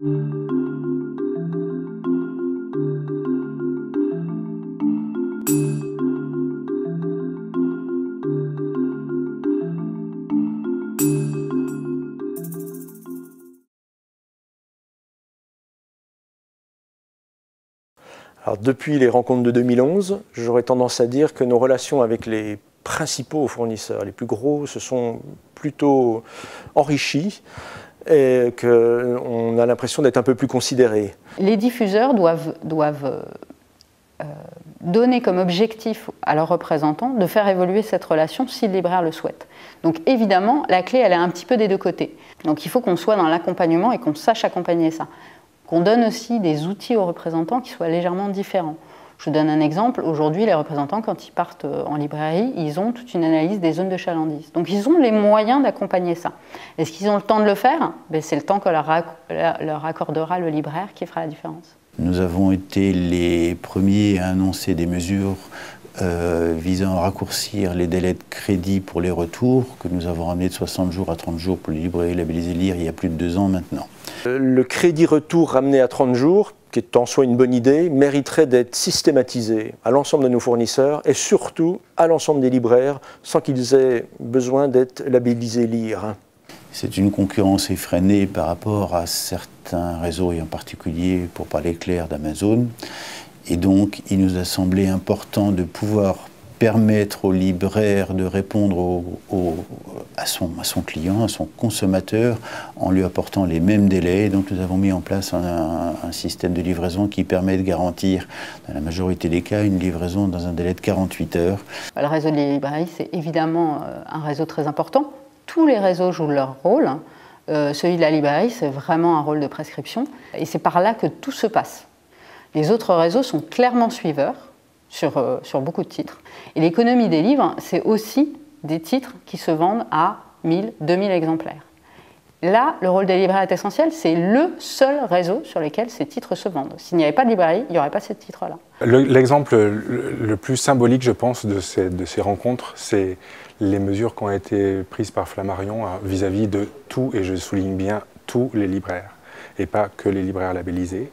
Alors, depuis les rencontres de 2011, j'aurais tendance à dire que nos relations avec les principaux fournisseurs, les plus gros, se sont plutôt enrichies et qu'on a l'impression d'être un peu plus considérés. Les diffuseurs doivent donner comme objectif à leurs représentants de faire évoluer cette relation si le libraire le souhaite. Donc évidemment, la clé, elle est un petit peu des deux côtés. Donc il faut qu'on soit dans l'accompagnement et qu'on sache accompagner ça. Qu'on donne aussi des outils aux représentants qui soient légèrement différents. Je vous donne un exemple. Aujourd'hui, les représentants, quand ils partent en librairie, ils ont toute une analyse des zones de chalandise. Donc ils ont les moyens d'accompagner ça. Est-ce qu'ils ont le temps de le faire? C'est le temps que leur accordera le libraire qui fera la différence. Nous avons été les premiers à annoncer des mesures visant à raccourcir les délais de crédit pour les retours, que nous avons ramené de 60 jours à 30 jours pour les librairies labellisées Lire il y a plus de 2 ans maintenant. Le crédit retour ramené à 30 jours, qui est en soi une bonne idée, mériterait d'être systématisé à l'ensemble de nos fournisseurs et surtout à l'ensemble des libraires sans qu'ils aient besoin d'être labellisés Lire. C'est une concurrence effrénée par rapport à certains réseaux, et en particulier, pour parler clair, d'Amazon. Et donc, il nous a semblé important de pouvoir permettre au libraire de répondre à son client, à son consommateur, en lui apportant les mêmes délais. Donc nous avons mis en place un système de livraison qui permet de garantir, dans la majorité des cas, une livraison dans un délai de 48 heures. Le réseau des librairies, c'est évidemment un réseau très important. Tous les réseaux jouent leur rôle. Celui de la librairie, c'est vraiment un rôle de prescription. Et c'est par là que tout se passe. Les autres réseaux sont clairement suiveurs sur beaucoup de titres. Et l'économie des livres, c'est aussi des titres qui se vendent à 1000, 2000 exemplaires. Là, le rôle des libraires est essentiel. C'est le seul réseau sur lequel ces titres se vendent. S'il n'y avait pas de librairie, il n'y aurait pas ces titres-là. L'exemple le plus symbolique, je pense, de ces rencontres, c'est les mesures qui ont été prises par Flammarion vis-à-vis de tous, et je souligne bien tous les libraires, et pas que les libraires labellisés.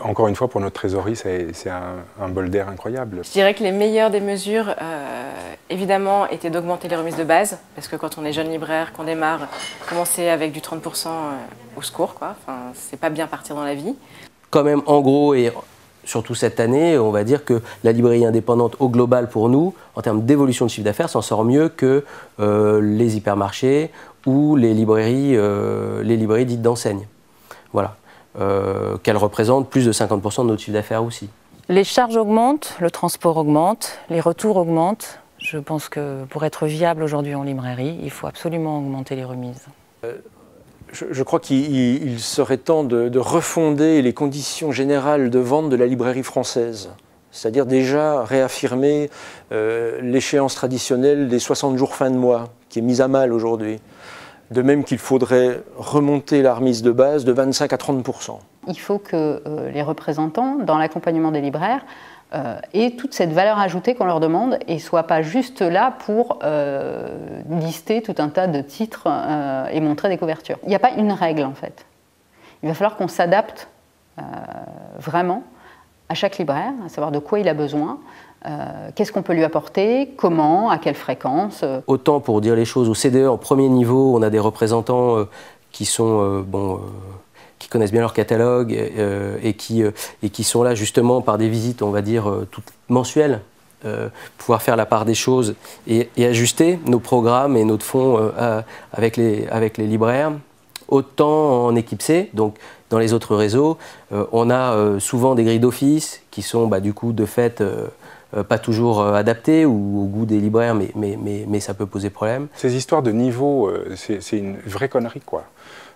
Encore une fois, pour notre trésorerie, c'est un bol d'air incroyable. Je dirais que les meilleures des mesures, évidemment, étaient d'augmenter les remises de base, parce que quand on est jeune libraire, qu'on démarre, commencer avec du 30% au secours, quoi. Enfin, c'est pas bien partir dans la vie. Quand même, en gros, et surtout cette année, on va dire que la librairie indépendante au global pour nous, en termes d'évolution de chiffre d'affaires, s'en sort mieux que les hypermarchés ou les librairies dites d'enseigne. Voilà. Qu'elle représente plus de 50% de notre chiffre d'affaires aussi. Les charges augmentent, le transport augmente, les retours augmentent. Je pense que pour être viable aujourd'hui en librairie, il faut absolument augmenter les remises. Je crois qu'il serait temps de refonder les conditions générales de vente de la librairie française. C'est-à-dire déjà réaffirmer l'échéance traditionnelle des 60 jours fin de mois, qui est mise à mal aujourd'hui. De même qu'il faudrait remonter la remise de base de 25 à 30%. Il faut que les représentants, dans l'accompagnement des libraires, aient toute cette valeur ajoutée qu'on leur demande et ne soient pas juste là pour lister tout un tas de titres et montrer des couvertures. Il n'y a pas une règle en fait. Il va falloir qu'on s'adapte vraiment à chaque libraire, à savoir de quoi il a besoin. Qu'est-ce qu'on peut lui apporter, comment, à quelle fréquence. Autant pour dire les choses, au CDE, en premier niveau, on a des représentants qui sont, qui connaissent bien leur catalogue et qui sont là justement par des visites, on va dire, toutes mensuelles, pouvoir faire la part des choses et ajuster nos programmes et notre fonds avec les libraires. Autant en équipe C, donc dans les autres réseaux, on a souvent des grilles d'office qui sont du coup de fait pas toujours adaptées ou au goût des libraires, mais ça peut poser problème. Ces histoires de niveau, c'est une vraie connerie, quoi.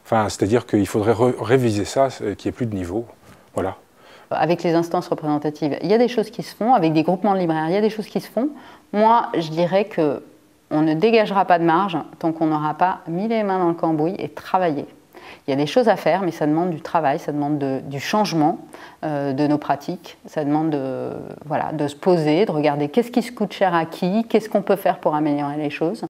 Enfin, c'est-à-dire qu'il faudrait réviser ça, qu'il n'y ait plus de niveau. Voilà. Avec les instances représentatives, il y a des choses qui se font, avec des groupements de libraires, il y a des choses qui se font. Moi, je dirais qu'on ne dégagera pas de marge tant qu'on n'aura pas mis les mains dans le cambouis et travaillé. Il y a des choses à faire, mais ça demande du travail, ça demande du changement de nos pratiques, ça demande de se poser, de regarder qu'est-ce qui se coûte cher à qui, qu'est-ce qu'on peut faire pour améliorer les choses.